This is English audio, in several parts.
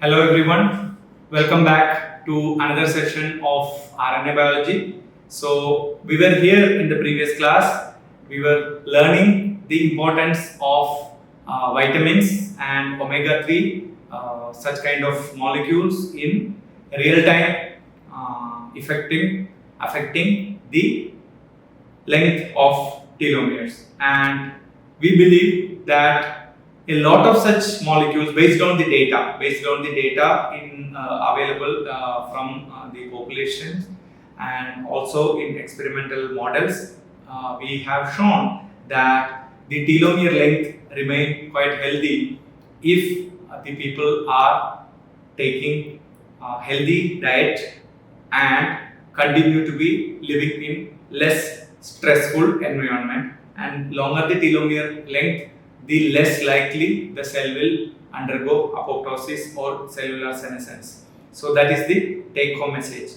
Hello everyone, welcome back to another session of RNA biology. So we were here in the previous class, we were learning the importance of vitamins and omega-3, such kind of molecules in real time affecting the length of telomeres. And we believe that a lot of such molecules based on the data in available from the population and also in experimental models, we have shown that the telomere length remain quite healthy if the people are taking healthy diet and continue to be living in less stressful environment. And longer the telomere length, the less likely the cell will undergo apoptosis or cellular senescence. So that is the take home message.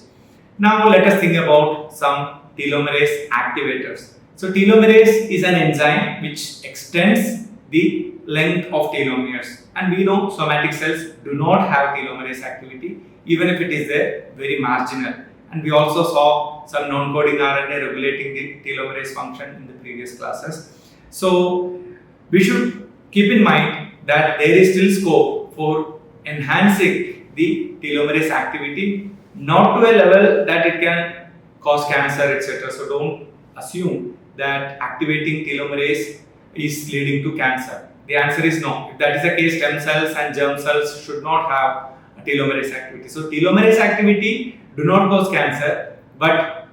Now let us think about some telomerase activators. So telomerase is an enzyme which extends the length of telomeres, and we know somatic cells do not have telomerase activity, even if it is there, very marginal. And we also saw some non-coding RNA regulating the telomerase function in the previous classes. So we should keep in mind that there is still scope for enhancing the telomerase activity, not to a level that it can cause cancer, etc. So don't assume that activating telomerase is leading to cancer. The answer is no. If that is the case, stem cells and germ cells should not have telomerase activity. So telomerase activity do not cause cancer, but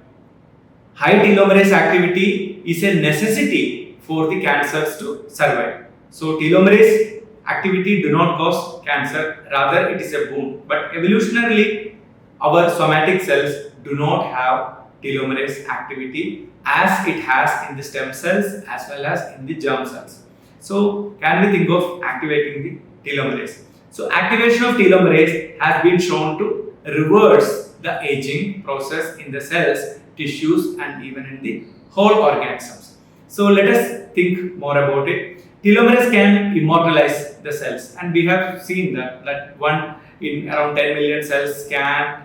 high telomerase activity is a necessity for the cancers to survive. So telomerase activity do not cause cancer, rather it is a boon. But evolutionarily, our somatic cells do not have telomerase activity as it has in the stem cells as well as in the germ cells. So can we think of activating the telomerase? So activation of telomerase has been shown to reverse the aging process in the cells, tissues and even in the whole organisms. So let us think more about it. Telomerase can immortalize the cells, and we have seen that one in around 10 million cells can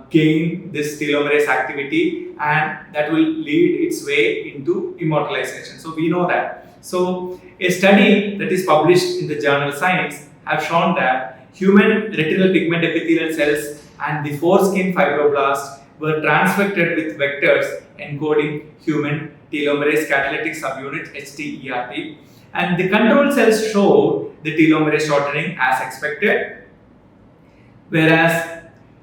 gain this telomerase activity, and that will lead its way into immortalization. So we know that. So a study that is published in the journal Science have shown that human retinal pigment epithelial cells and the foreskin fibroblasts were transfected with vectors encoding human telomerase catalytic subunit HTERT, and the control cells showed the telomerase shortening as expected, whereas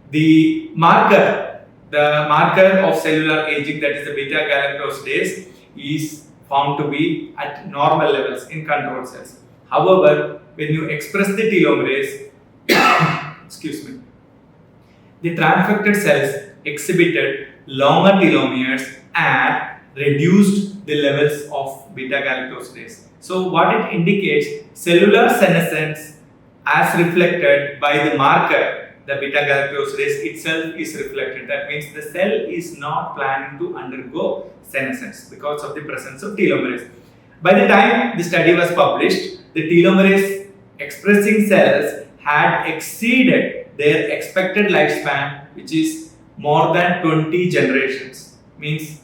the marker of cellular aging, that is the beta galactosidase, is found to be at normal levels in control cells. However, when you express the telomerase, the transfected cells exhibited longer telomeres and reduced the levels of beta galactosidase. So what it indicates, cellular senescence as reflected by the marker, the beta galactosidase itself is reflected. That means the cell is not planning to undergo senescence because of the presence of telomerase. By the time the study was published, the telomerase expressing cells had exceeded their expected lifespan, which is more than 20 generations. Means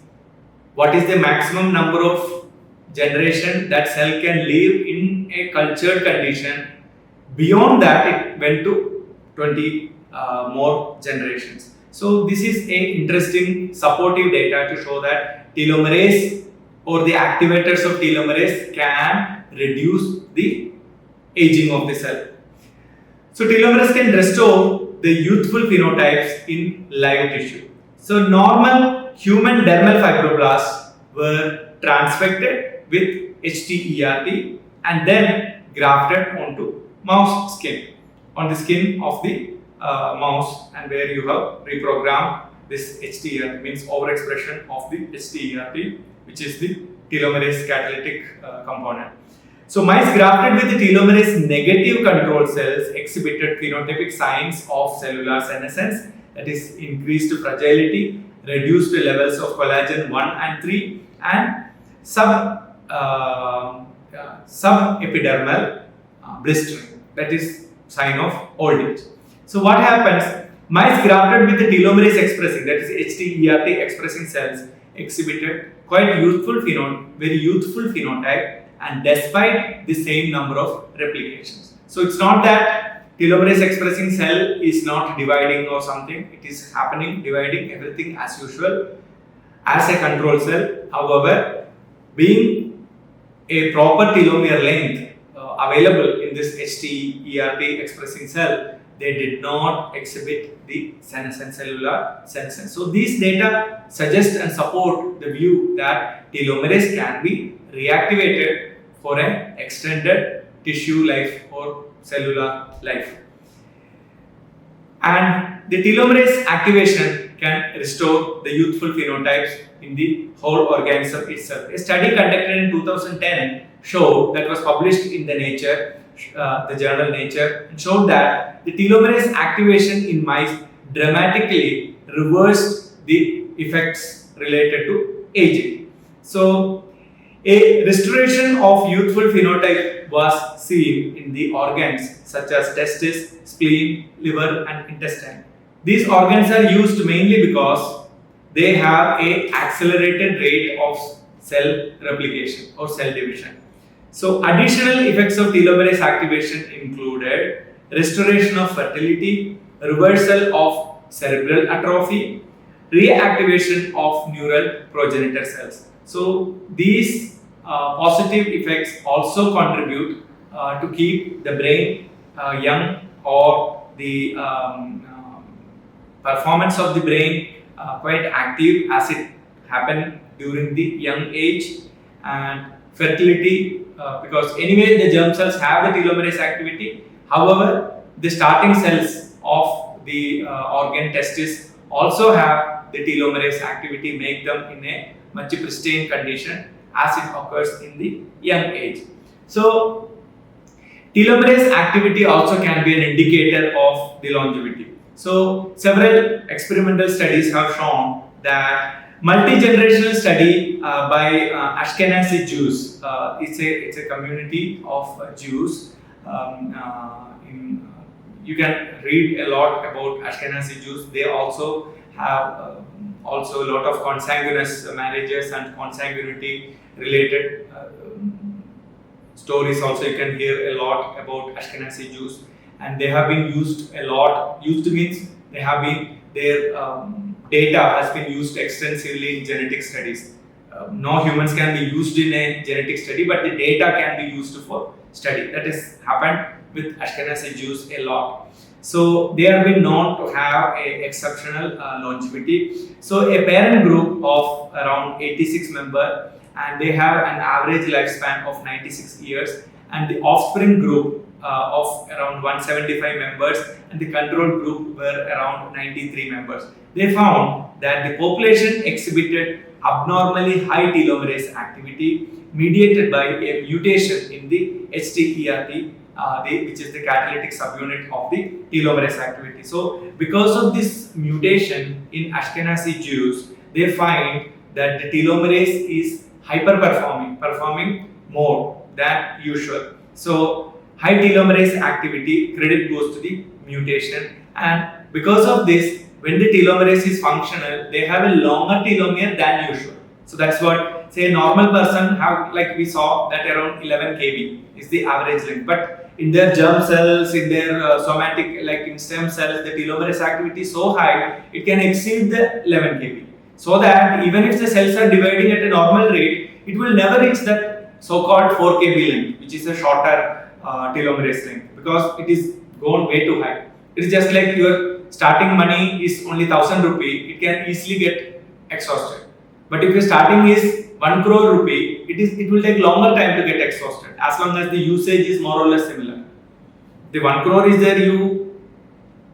what is the maximum number of generation that cell can live in a cultured condition? Beyond that, it went to 20 more generations. So this is a interesting supportive data to show that telomerase or the activators of telomerase can reduce the aging of the cell. So telomerase can restore the youthful phenotypes in live tissue. So normal human dermal fibroblasts were transfected with HTERT and then grafted onto mouse skin, on the skin of the mouse, and where you have reprogrammed this HTERT, means overexpression of the HTERT, which is the telomerase catalytic component. So mice grafted with the telomerase negative control cells exhibited phenotypic signs of cellular senescence, that is increased fragility, reduced levels of collagen 1 and 3, and subepidermal blistering, that is sign of old age. So what happens? Mice grafted with the telomerase expressing, that is HTERT expressing cells, exhibited quite very youthful phenotype, and despite the same number of replications. So it's not that telomerase expressing cell is not dividing or something, it is happening, dividing everything as usual as a control cell. However, being a proper telomere length available in this HTERT expressing cell, they did not exhibit the senescent cellular senescence. So these data suggest and support the view that telomerase can be reactivated for an extended tissue life or cellular life. And the telomerase activation can restore the youthful phenotypes in the whole organism itself. A study conducted in 2010 showed, that was published in the Nature, the journal Nature, showed that the telomerase activation in mice dramatically reversed the effects related to aging. So, a restoration of youthful phenotype was seen in the organs such as testis, spleen, liver, and intestine. These organs are used mainly because they have a accelerated rate of cell replication or cell division. So additional effects of telomerase activation included restoration of fertility, reversal of cerebral atrophy, reactivation of neural progenitor cells. So these positive effects also contribute to keep the brain young, or the performance of the brain quite active as it happened during the young age. And fertility, because anyway the germ cells have the telomerase activity. However, the starting cells of the organ testis also have the telomerase activity, make them in a much pristine condition as it occurs in the young age. So telomerase activity also can be an indicator of the longevity. So several experimental studies have shown that multi-generational study by Ashkenazi Jews. It's a community of Jews. You can read a lot about Ashkenazi Jews. They also have also a lot of consanguineous marriages and consanguinity related stories. Also, you can hear a lot about Ashkenazi Jews, and they have been used a lot. Used means they have been their data has been used extensively in genetic studies. No humans can be used in a genetic study, but the data can be used for study. That has happened with Ashkenazi Jews a lot. So they have been known to have a exceptional longevity. So a parent group of around 86 members, and they have an average lifespan of 96 years, and the offspring group of around 175 members, and the control group were around 93 members. They found that the population exhibited abnormally high telomerase activity mediated by a mutation in the HTERT, which is the catalytic subunit of the telomerase activity. So because of this mutation in Ashkenazi Jews, they find that the telomerase is performing more than usual. So high telomerase activity, credit goes to the mutation, and because of this, when the telomerase is functional, they have a longer telomere than usual. So that's what, say, a normal person have, like we saw, that around 11 kb is the average length. But in their germ cells, in their somatic, like in stem cells, the telomerase activity is so high, it can exceed the 11 kb. So that even if the cells are dividing at a normal rate, it will never reach that so-called 4 kb length, which is a shorter telomerase length, because it is gone way too high. It is just like your starting money is only 1000 rupee, it can easily get exhausted. But if your starting is 1 crore rupee, it will take longer time to get exhausted, as long as the usage is more or less similar. The 1 crore is there, you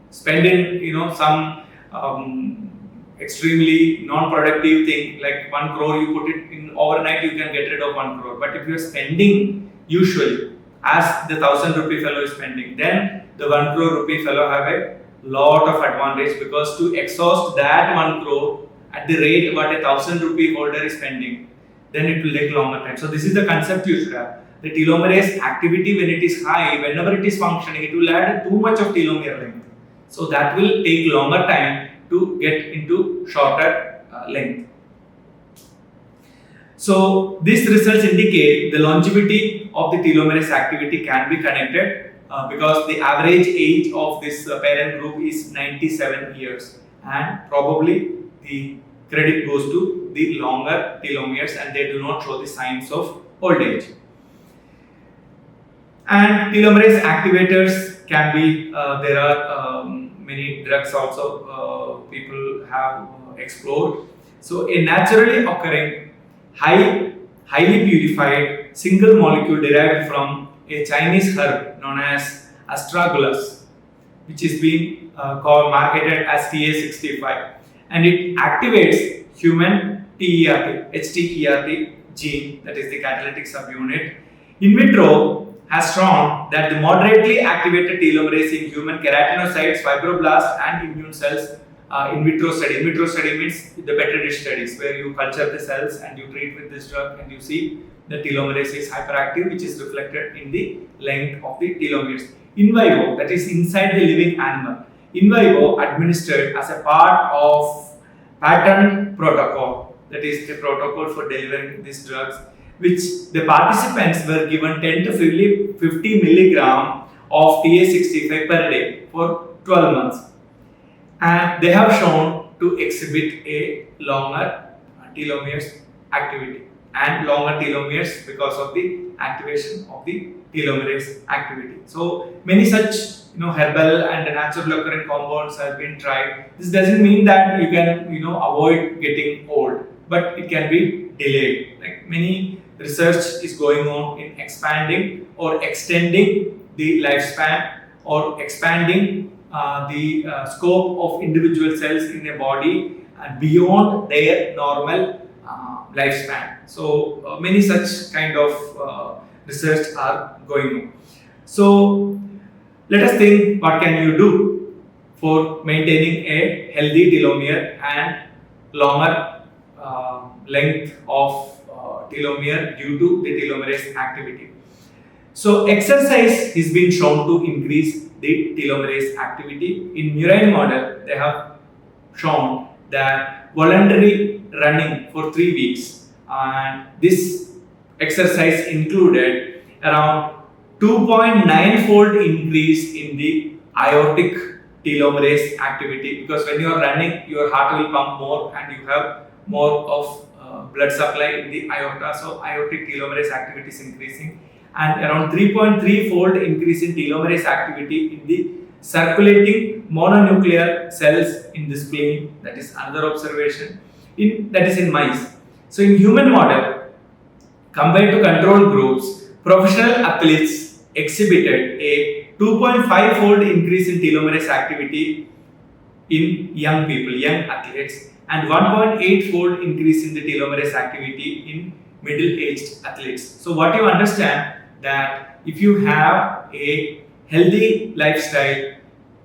spend in some extremely non-productive thing, like 1 crore, you put it in overnight, you can get rid of 1 crore. But if you are spending usually as the 1000 rupee fellow is spending, then the 1 crore rupee fellow have a lot of advantage, because to exhaust that 1 crore at the rate what a 1000 rupee holder is spending, then it will take longer time. So this is the concept you should have. The telomerase activity, when it is high, whenever it is functioning, it will add too much of telomere length. So that will take longer time to get into shorter length. So these results indicate the longevity of the telomerase activity can be connected because the average age of this parent group is 97 years, and probably the credit goes to the longer telomeres, and they do not show the signs of old age. And telomerase activators can be, there are many drugs also people have explored. So a naturally occurring highly purified single molecule derived from a Chinese herb known as astragalus, which is being marketed as TA65, and it activates human HTERT gene, that is the catalytic subunit. In vitro has shown that the moderately activated telomerase in human keratinocytes, fibroblasts, and immune cells. In vitro study. In vitro study means the petri dish studies, where you culture the cells and you treat with this drug, and you see the telomerase is hyperactive, which is reflected in the length of the telomeres. In vivo, that is inside the living animal, in vivo administered as a part of pattern protocol, that is the protocol for delivering these drugs, which the participants were given 10 to 50 milligram of TA65 per day for 12 months. And they have shown to exhibit a longer telomeres activity, and longer telomeres because of the activation of the telomerase activity. So many such herbal and natural occurring compounds have been tried. This doesn't mean that you can avoid getting old, but it can be delayed. Like many research is going on in expanding or extending the lifespan, or expanding the scope of individual cells in a body beyond their normal lifespan. So many such kind of research are going on. So let us think, what can you do for maintaining a healthy telomere and longer length of telomere due to the telomerase activity? So exercise is being shown to increase the telomerase activity. In murine model, they have shown that voluntary running for 3 weeks, and this exercise included around 2.9-fold increase in the aortic telomerase activity, because when you are running, your heart will pump more and you have more of blood supply in the aorta, so aortic telomerase activity is increasing, and around 3.3-fold increase in telomerase activity in the circulating mononuclear cells in the spleen. That is another observation. That is in mice. So in human model, compared to control groups, professional athletes exhibited a 2.5-fold increase in telomerase activity in young people, young athletes, and 1.8-fold increase in the telomerase activity in middle-aged athletes. So what you understand, that if you have a healthy lifestyle,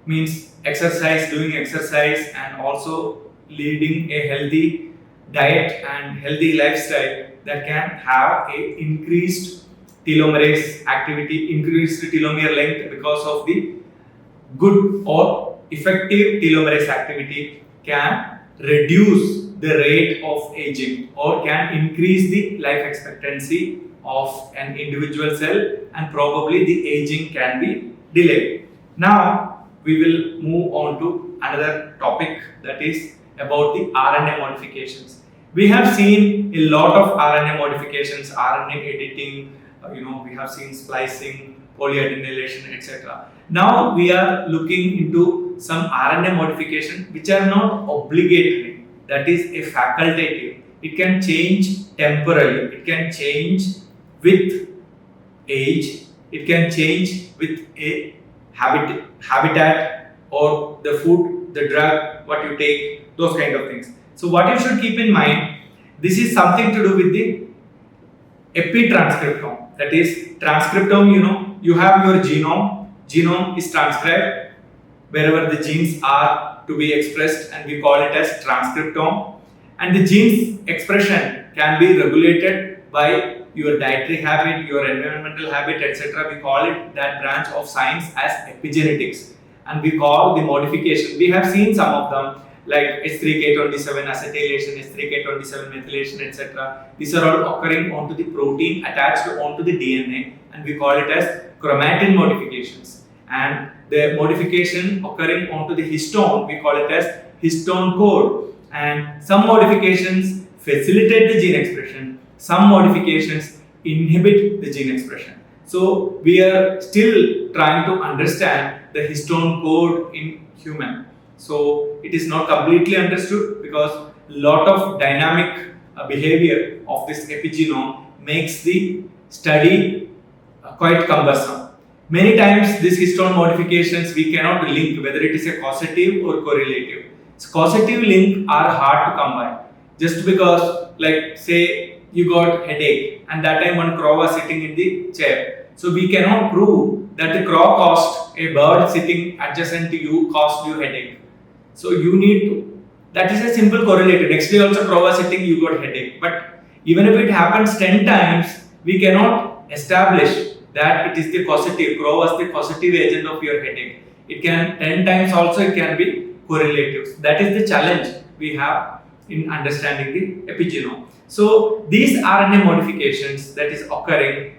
means exercise, doing exercise, and also leading a healthy diet and healthy lifestyle, that can have a increased telomerase activity, increased telomere length because of the good or effective telomerase activity, can reduce the rate of aging or can increase the life expectancy of an individual cell, and probably the aging can be delayed. Now we will move on to another topic, that is about the RNA modifications. We have seen a lot of RNA modifications, RNA editing, we have seen splicing, polyadenylation, etc. Now we are looking into some RNA modification which are not obligatory, that is a facultative. It can change temporally, it can change with age, it can change with a habitat or the food, the drug, what you take, those kind of things. So what you should keep in mind, this is something to do with the epitranscriptome. That is transcriptome, you have your genome is transcribed wherever the genes are to be expressed, and we call it as transcriptome. And the genes expression can be regulated by your dietary habit, your environmental habit, etc. We call it that branch of science as epigenetics, and we call the modification. We have seen some of them like H3K27 acetylation, H3K27 methylation, etc. These are all occurring onto the protein attached onto the DNA, and we call it as chromatin modifications. And the modification occurring onto the histone, we call it as histone code. And some modifications facilitate the gene expression, some modifications inhibit the gene expression. So we are still trying to understand the histone code in human. So it is not completely understood because a lot of dynamic behavior of this epigenome makes the study quite cumbersome. Many times these histone modifications we cannot link whether it is a causative or correlative. So causative link are hard to come by, just because like say you got headache and that time one crow was sitting in the chair. So we cannot prove that the crow caused a bird sitting adjacent to you caused you headache. So you need to, that is a simple correlative. Next day also crow was sitting, you got headache. But even if it happens 10 times, we cannot establish that it is the causative. Crow was the causative agent of your headache. It can 10 times also it can be correlative. That is the challenge we have in understanding the epigenome. So these RNA modifications that is occurring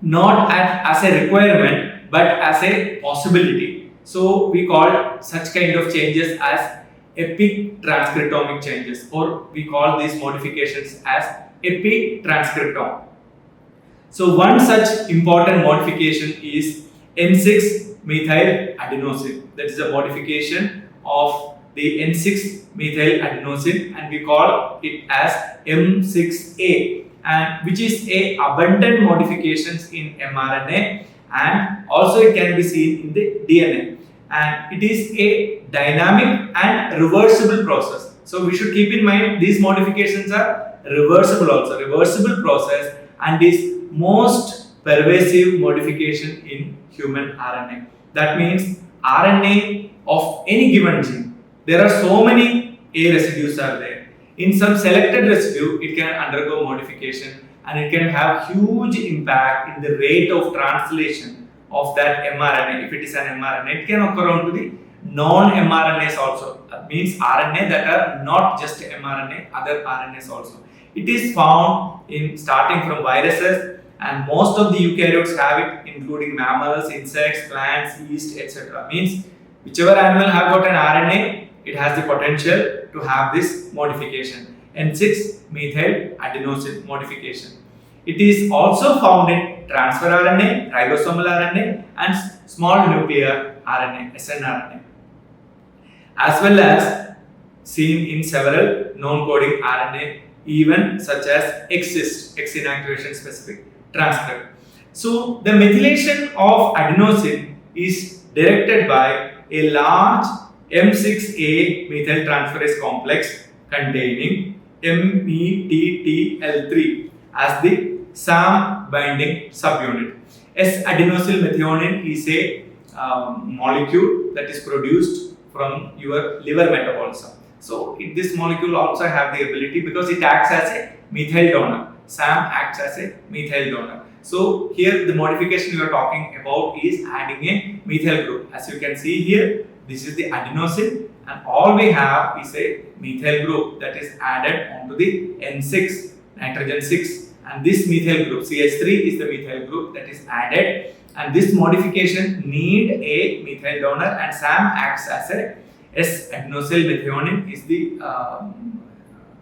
not as a requirement but as a possibility. So we call such kind of changes as epitranscriptomic changes, or we call these modifications as epitranscriptome. So one such important modification is N6-methyl adenosine. That is a modification of the N6-methyl adenosine, and we call it as M6A, and which is a abundant modifications in mRNA, and also it can be seen in the DNA, and it is a dynamic and reversible process. So we should keep in mind these modifications are reversible also, reversible process, and is most pervasive modification in human RNA. That means RNA of any given gene, there are so many A residues are there. In some selected residue, it can undergo modification, and it can have huge impact in the rate of translation of that mRNA. If it is an mRNA, it can occur onto the non-mRNAs also. That means RNA that are not just mRNA, other RNAs also. It is found in starting from viruses, and most of the eukaryotes have it, including mammals, insects, plants, yeast, etc. Means whichever animal have got an RNA, it has the potential to have this modification, N6-methyl adenosine modification. It is also found in transfer RNA, ribosomal RNA, and small nuclear RNA, snRNA, as well as seen in several non-coding RNA, even such as X inactivation specific transcript. So the methylation of adenosine is directed by a large M6A methyltransferase complex containing NPTEL-3 as the SAM binding subunit. S-adenosyl methionine is a molecule that is produced from your liver metabolism. So this molecule also have the ability, because it acts as a methyl donor. SAM acts as a methyl donor. So here the modification we are talking about is adding a methyl group. As you can see here, this is the adenosine, and all we have is a methyl group that is added onto the N6, nitrogen 6, and this methyl group CH3 is the methyl group that is added, and this modification need a methyl donor, and SAM acts as a S-adenosyl methionine is the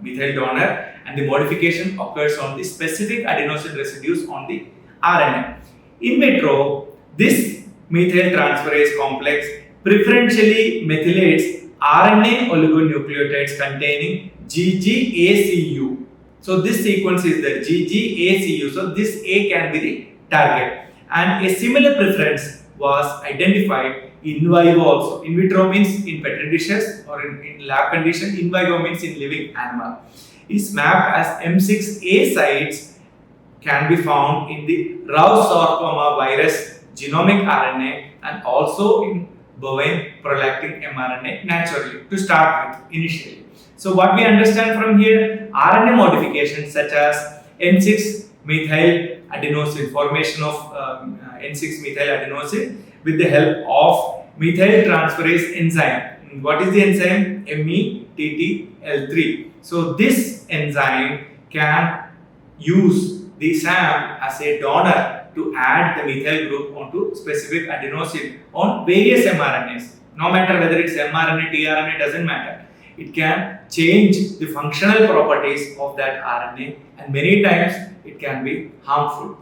methyl donor, and the modification occurs on the specific adenosine residues on the RNA. In vitro, this methyltransferase complex preferentially methylates RNA oligonucleotides containing GGACU. So this sequence is the GGACU. So this A can be the target, and a similar preference was identified in vivo also. In vitro means in petri dishes or in lab condition. In vivo means in living animal. Is mapped as M6A sites can be found in the Rao sarcoma virus genomic RNA, and also in bovine prolactin mRNA naturally to start with initially. So what we understand from here, RNA modifications such as N6-methyl adenosine, formation of N6-methyl adenosine with the help of methyl transferase enzyme. What is the enzyme? METTL3. So this enzyme can use the SAM as a donor to add the methyl group onto specific adenosine on various mRNAs. No matter whether it's mRNA, tRNA, doesn't matter. It can change the functional properties of that RNA, and many times it can be harmful.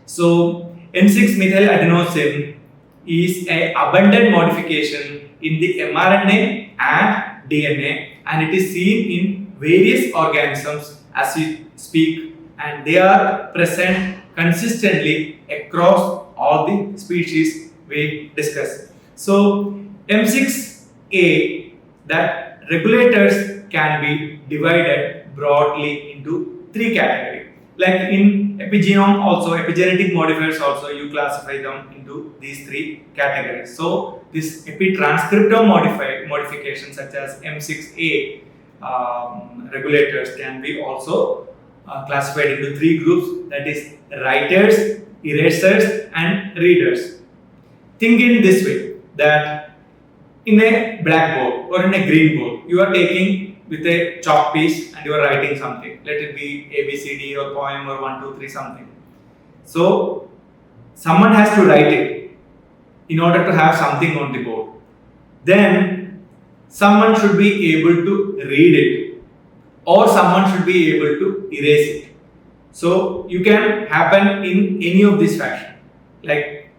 So N6-methyl adenosine is an abundant modification in the mRNA and DNA, and it is seen in various organisms as we speak, and they are present consistently across all the species we discuss. So M6A, that regulators can be divided broadly into three categories. Like in epigenome also, epigenetic modifiers also, you classify them into these three categories. So this epitranscriptome modifications such as M6A regulators can be also classified into three groups, that is writers, erasers and readers. Think in this way, that in a blackboard or in a green board, you are taking with a chalk piece and you are writing something. Let it be ABCD or poem or 1, 2, 3 something. So someone has to write it in order to have something on the board. Then someone should be able to read it, or someone should be able to erase it. So you can happen in any of this fashion. Like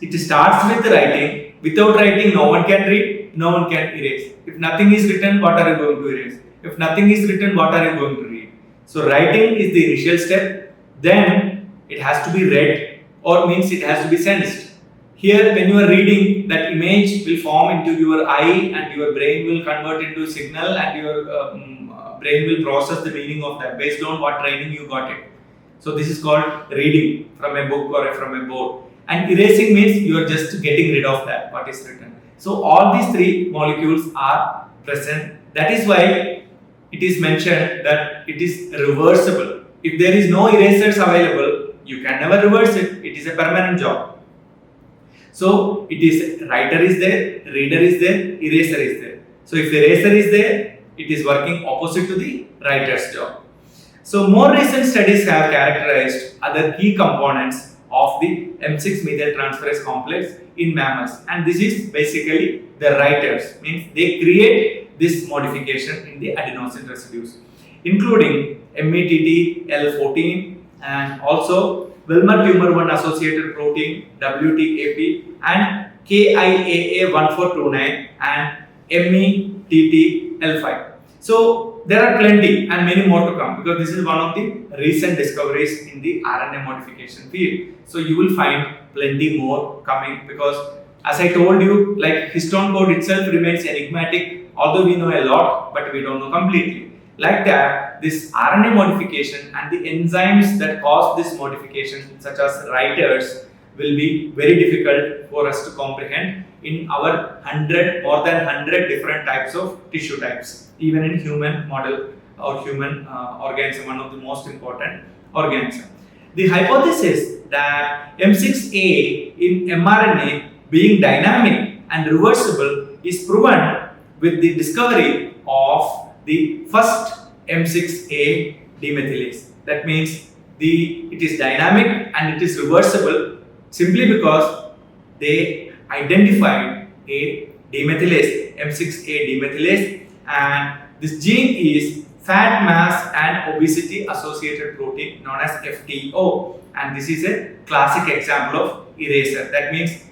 it starts with writing. Without writing, no one can read, no one can erase. If nothing is written, what are you going to erase? If nothing is written, what are you going to read? So writing is the initial step. Then it has to be read, or means it has to be sensed. Here, when you are reading, that image will form into your eye, and your brain will convert into signal, and your brain will process the meaning of that based on what training you got it. So this is called reading from a book or from a board. And erasing means you are just getting rid of that what is written. So all these three molecules are present. That is why it is mentioned that it is reversible. If there is no erasers available, you can never reverse it. It is a permanent job. So it is writer is there, reader is there, eraser is there. So if the eraser is there, it is working opposite to the writer's job. So more recent studies have characterized other key components of the M6-methyltransferase complex in mammals, and this is basically the writers, means they create this modification in the adenosine residues, including METTL14 and also Wilmer tumor 1 associated protein WTAP and KIAA1429 and METTL5. So there are plenty and many more to come, because this is one of the recent discoveries in the RNA modification field. So you will find plenty more coming, because as I told you, like histone code itself remains enigmatic, although we know a lot, but we don't know completely. Like that, this RNA modification and the enzymes that cause this modification, such as writers, will be very difficult for us to comprehend in our more than 100 different types of tissue types, even in human model or human organism, one of the most important organism. The hypothesis that M6A in mRNA being dynamic and reversible is proven with the discovery of the first M6A demethylase. That means it is dynamic and it is reversible simply because they identified a demethylase, M6A demethylase, and this gene is fat mass and obesity associated protein known as FTO, and this is a classic example of eraser. That means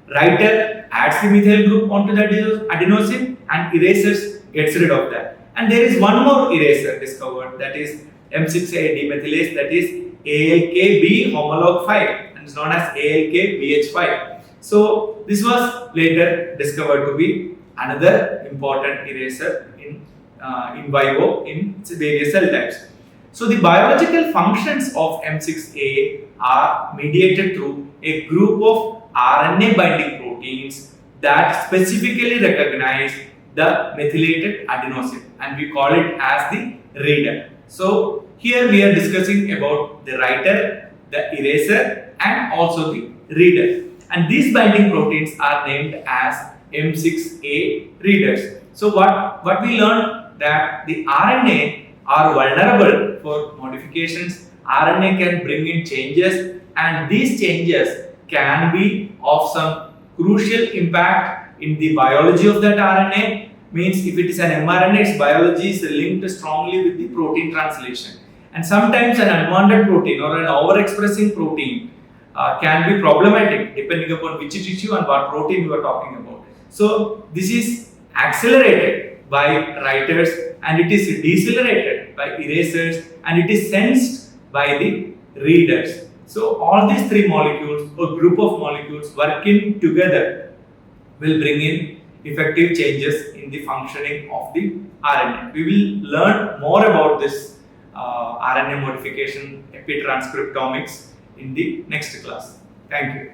writer adds the methyl group onto the adenosine and erasers gets rid of that. And there is one more eraser discovered, that is M6A demethylase, that is ALKB homolog 5, and is known as ALKBH5. So this was later discovered to be another important eraser in vivo in various cell types. So the biological functions of M6A are mediated through a group of RNA binding proteins that specifically recognize the methylated adenosine, and we call it as the reader. So here we are discussing about the writer, the eraser, and also the reader. And these binding proteins are named as M6A readers. So what we learned, that the RNA are vulnerable for modifications. RNA can bring in changes, and these changes can be of some crucial impact in the biology of that RNA. Means if it is an mRNA, its biology is linked strongly with the protein translation. And sometimes an unwanted protein or an overexpressing protein can be problematic depending upon which tissue and what protein you are talking about. So this is accelerated by writers, and it is decelerated by erasers, and it is sensed by the readers. So all these three molecules or group of molecules working together will bring in effective changes in the functioning of the RNA. We will learn more about this RNA modification, epitranscriptomics, in the next class. Thank you.